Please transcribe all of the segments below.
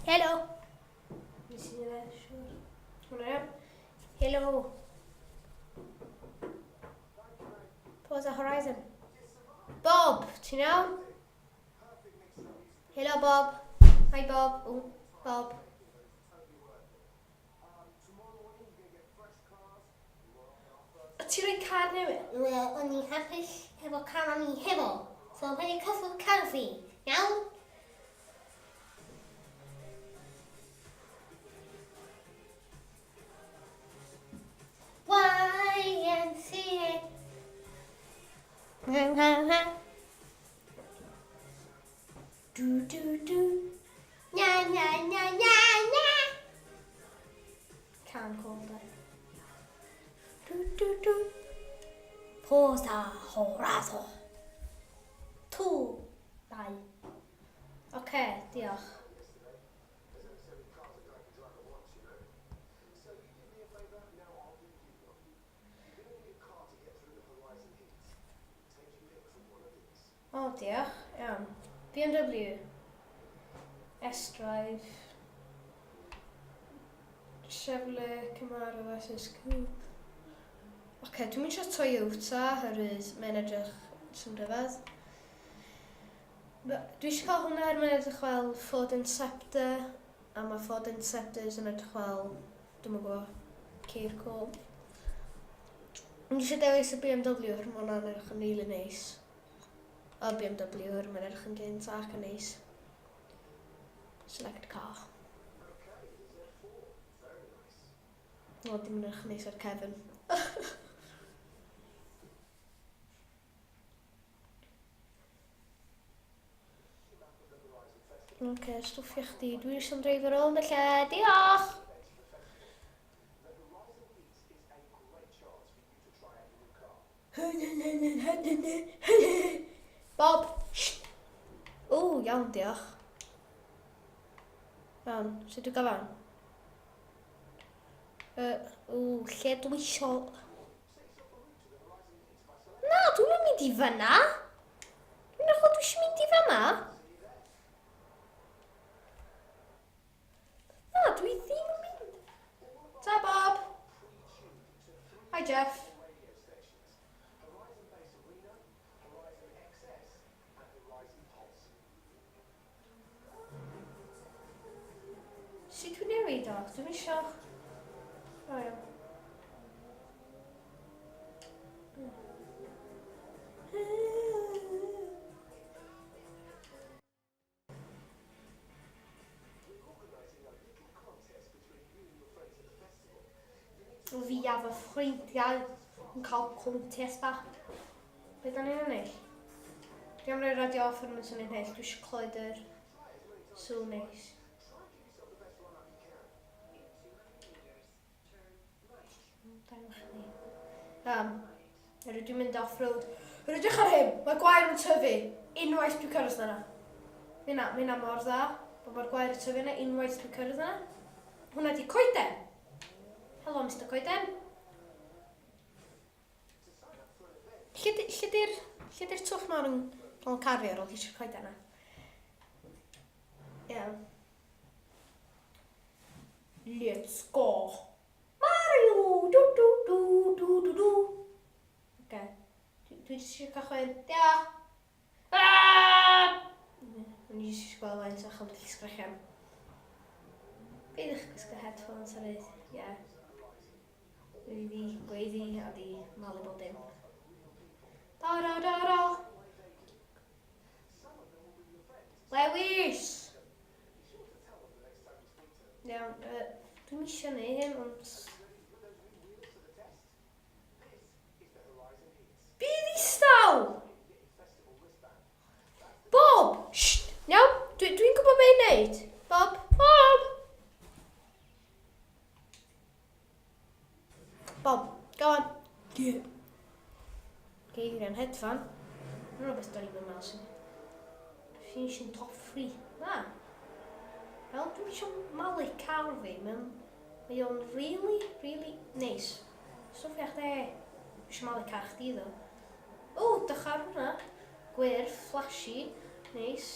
Helo. Nes i dde, siwr. Hwna iawn. Helo. Forza Horizon. Bob, ti'n iawn? Helo Bob. Hi Bob. O, Bob. Ti'n rhoi car newydd? Wel, o'n i'n hapus efo car o'n i hefo. So, mae'n i'n cyflwyr car fi. Iawn? YMCA. Do. Nya. Can't call that. Do. Forza Horizon. 2. Oce, diolch. O, diolch. Iawn. BMW. S-Drive. Chevrolet Camaro versus Coupe. Oce, dwi'n mynd Toyota, oherwydd mae'n edrych sy'n rhyfedd. Dwi eisiau cael hwnna mae'n edrych fel Ford Interceptor, a mae Ford Interceptors yn edrych fel, dwi'n yn gwybod, ceir cool. Dwi eisiau dewis y BMW, oherwydd mae hwnna'n edrych yn rili neis. O BMW, oherwydd mae'n edrych yn gynt ac yn neis. Select car. O, dim yn edrych yn neis ar Kevin. Oce, stwffio chdi. Dwi eisiau'n dreifio rownd y lle. Diolch! Bob! O, iawn, diolch. Iawn, sut dwi'n gafan? Lle dwi isio... Na, dwi'n mynd i fyna. Dwi'n meddwl dwi eisiau mynd i fyna. Na, dwi ddim yn mynd. Ta, Bob. Hi, Jeff. Sut dwi'n newid o? Dwi'n isio... O, iawn. Fi a fy ffrindiau yn cael contest bach. Be da ni'n ennill? Dwi am roi radio off ar mynd sy'n ennill. Dwi eisiau clywed yr sŵn neis. Dwi'n mynd off-road. Rydych ar hyn, mae gwair yn tyfu. Unwaith dwi'n cyrraedd yna. Mae'n mor dda, bod mae'r gwair yn tyfu yna unwaith dwi'n cyrraedd yna. Hwna di coeden. Helo, Mr Coeden. Lle di'r twch mawr yn cario ar ôl eisiau coeden yna? Iawn. Let's go. Mario! Do. Oce. Dwi eisiau cychwyn. Diolch. Dwi'n eisiau gweld faint o'ch am sgrechian. Be ydych gwisgo headphones ar yd? Ie. Gweiddi a di malu bod dim. Da. Lewis! Iawn, dwi'n eisiau neud hyn, ond... Bydd istaw! Bob! Shh! Iawn, dwi'n gwybod be i'n neud. Bob! Bob, go on. Yeah. Geiriau'n hedfan. Yn rhywbeth da ni'n meddwl sy'n... Finishing top 3. Na. Wel, dwi'n eisiau malu car fi. Mae o'n really neis. Stwffio chdi. Dwi'n eisiau malu car chdi ddo. O, dych ar hwnna. Gwyrdd, flashy, neis.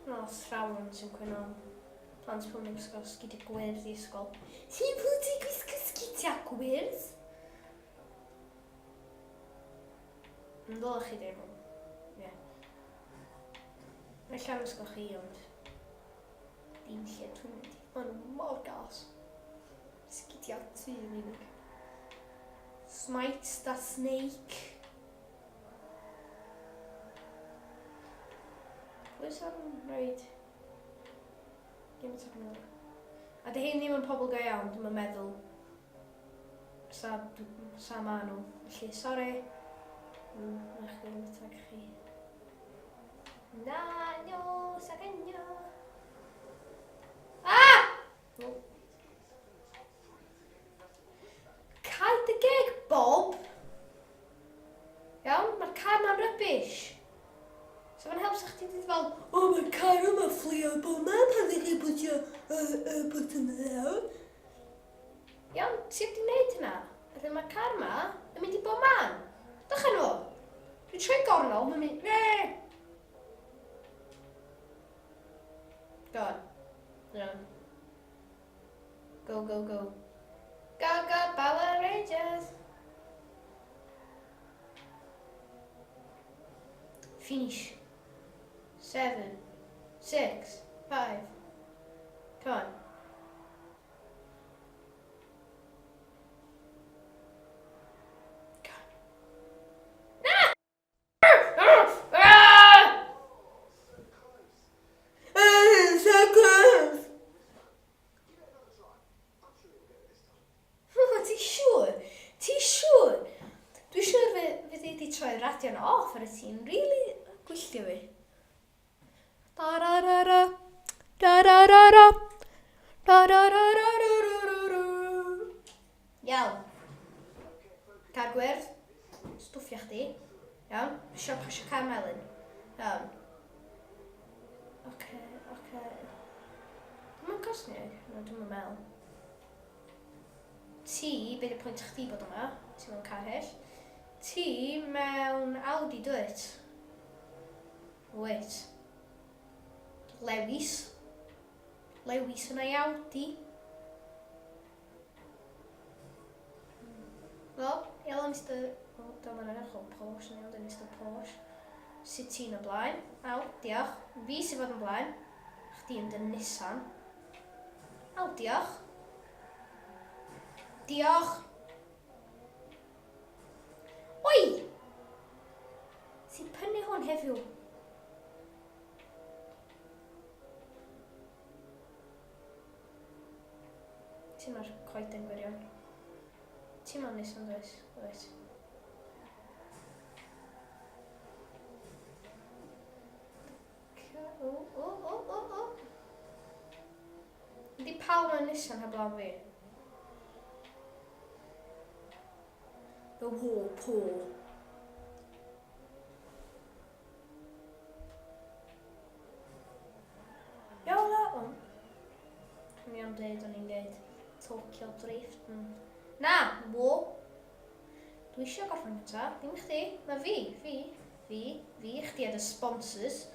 O, thrawn sy'n cwyno. Plant pan ni'n ysgol sgidiau gwyrdd i ysgol. Ti'n fod i gwisgo sgidiau gwyrdd? Yn ddol chi ddim. Ie. Mae llan ysgol chi, ond dim lle dwi'n mynd i. Mae'n mor gas. Sgidiau tu yn unig. Smite da snake. Pwy sy'n rhaid? Dim yn tocyn nhw. A dy hyn ddim yn pobl go iawn, dwi'n meddwl. Sa ma nhw. Felly, sori. Ych ddim yn tag chi. Na, no, sa ganyo. Ah! Caid y geg, Bob. Iawn, mae'r car ma'n rybys. So mae'n help sa chdi dweud fel, o, mae'r car yma fflio bob man pan ddech chi bwtio bwt yma lawr. Iawn, sut di wneud hynna? Ydy mae'r car yma yn mynd i bob man. Dach nhw? Dwi'n troi gornol, mae'n mynd, nee! Go on. Iawn. Go, go, go. Go, go, Power Rangers! Finish. 7, 6, 5. Come on. Troi'r radio'n off ar y ti'n really gwylltio fi. Da-da-da-da, da-da-da-da, da-da-da-da-da-da-da. Iawn. Car gwyrdd. Stwffio chdi. Iawn. Siop hasio car melyn. Iawn. Oce. Dwi'n cosnig? No, dwi'n meddwl. Ti, beth yw'r pwynt chdi bod yma? Ti mewn car hyll. Ti mewn Audi, dwyt? Wyt. Lewis. Lewis yna i Audi. Wel, iawn Mr... O, dyma'n edrych o Porsche, iawn, dyna Mr Porsche. Sut ti'n o blaen? Aw, diolch. Fi sy'n fod yn blaen. Chdi yn dy Nissan. Aw, diolch. Diolch. Oi! Ti'n prynu hwn heddiw? Ti'n ma'r coeden gwirion. Ti'n ma'n Nissan dweud? Oes. O. Ydy pawb yn Nissan heblaw fi? The Whirlpool. Iawn la, o. Dwi'n iawn dweud o'n i'n dweud Tokyo Drift. Na, wo. Dwi eisiau gorffen gyda, dim chdi. Mae fi, chdi ar y sponsors.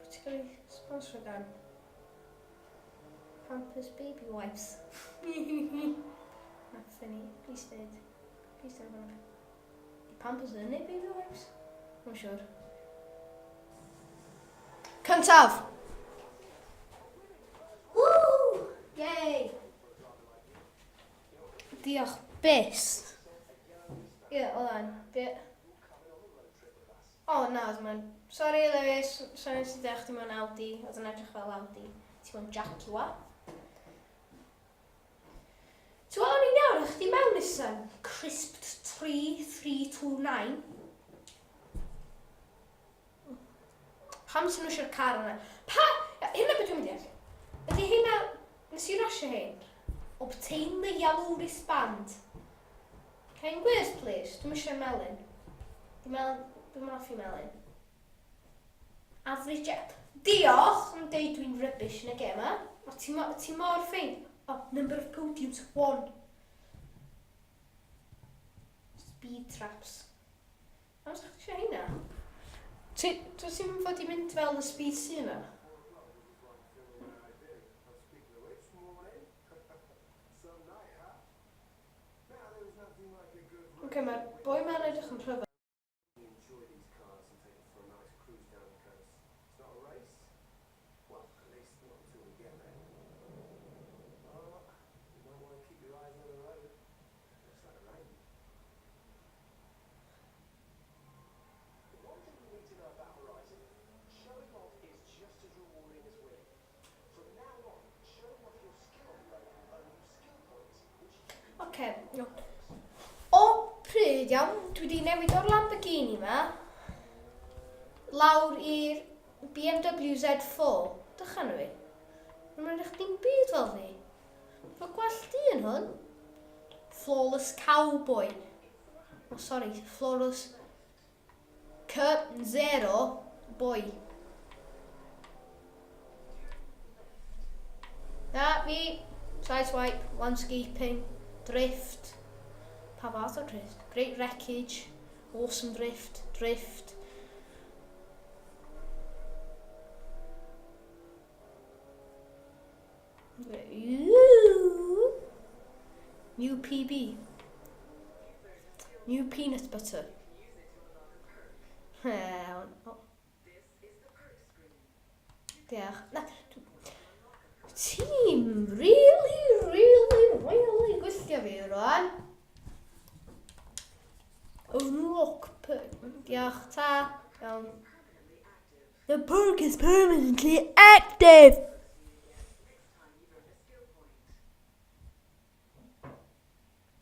Pwy ti'n cael ei sponsor gan? Pampers Baby Wipes. That's funny. Please did one. The Pampers yn ei Baby Wipes? I'm sure. Cyntaf! Woo! Yay! Diolch byst. Ie, oedd bit. O, na, mae'n... Sorry, Lewis. Sorry nes i ddech ti mewn Audi. Oedd yn edrych fel Audi. Ti mewn Jaguar. Ti'n gweld o'n i'n iawn, o'ch ti mewn Nissan Crisped 3329. Pam sy'n nhw eisiau'r car yna? Hynna beth dwi'n mynd i all? Ydy hynna, nes i rasio hyn? Obtain the yellow wristband. Cain gwyrdd, please? Dwi'n eisiau melyn. Dwi'n offi melyn. Average up. Diolch am deud dwi'n rybys yn y gem yma. O, ti mor ffein. O, number of podiums, 1. speed traps. Am sa'ch chi eisiau hynna? Ti'n fod i mynd fel y speed sy yna? Ok, mae'r boi ma'n edrych yn rhyfedd. Ok, o pryd iawn, dwi wedi newid o'r Lamborghini ma lawr i'r BMW Z4. Dychan nhw i. Mae'n edrych dim byd fel fi. Fy gwell di yn hwn. Flawless cowboy. Oh, sorry, flawless zero boy. Na, fi, sideswipe, landscaping, drift. Pa fath o drift? Great wreckage, awesome drift. New PB. New peanut butter. Diolch. Ti'n really gwylltio fi rwan. Unlock perk. Diolch, ta. Iawn. The perk is permanently active.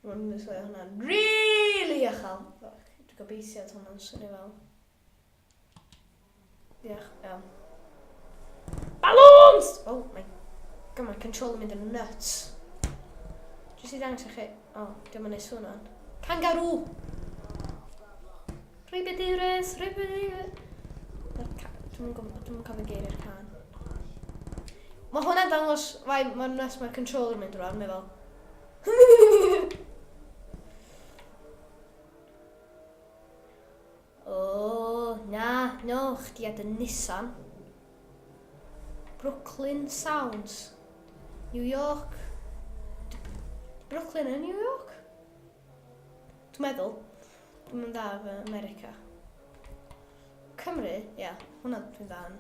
Mae'n mynd i hwnna'n really uchel. Dwi'n gobeithio at hwnna'n swnio fel. Diolch, iawn. Balloons! Oh my god, mae'r control yn mynd yn nuts. Jyst i ddangos i chi. O, dim yn neud hwnna'n. Kangaroo! Rhywbeth. Dwi'n cofio geiriau'r can. Mae hwnna'n dangos mae'n nuts mae'r control yn mynd rhan, mae fel. No, chdi ad y Nissan. Brooklyn Sounds. New York. Brooklyn yn New York? Dwi'n meddwl. Dwi'n mynd ar America. Cymru? Ia, hwnna dwi'n dda yn.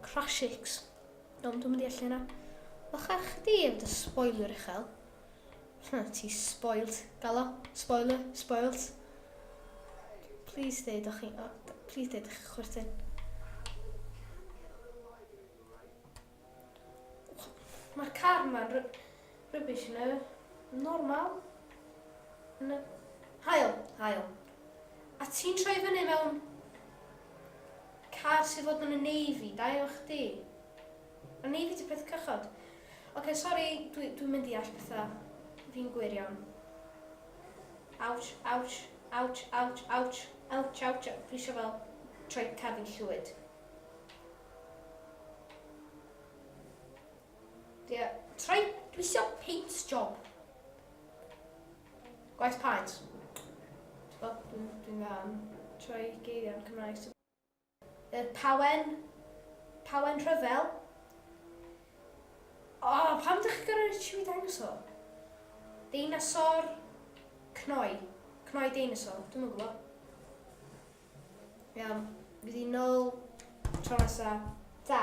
Crashix. Dwi'n mynd i allu yna. Facha chdi efo dy spoiler uchel. Ti spoiled, galo? Spoiled. Please deud o'ch chwerthin. Mae'r car ma'n rubbish yna. Normal. Hael. A ti'n troi fyny mewn car sydd fod yn y Navy, da i o'ch di. Y Navy di peth cychod. Ok, sorry, dwi'n mynd i all bethau. Fi'n gwir iawn. Ouch. Fi eisiau fel troi car fi'n llwyd. Dwi eisiau paint job. Gwaith paint. Dwi'n dda yn troi geiriau'n Cymraeg. Pawen rhyfel. O, pam ddech chi gorau ti fi dangos o? Deinosor cnoi. Cnoi deinosor. Dwi'm yn gwybod. Iawn. Fydd i nôl tro nesa. Ta.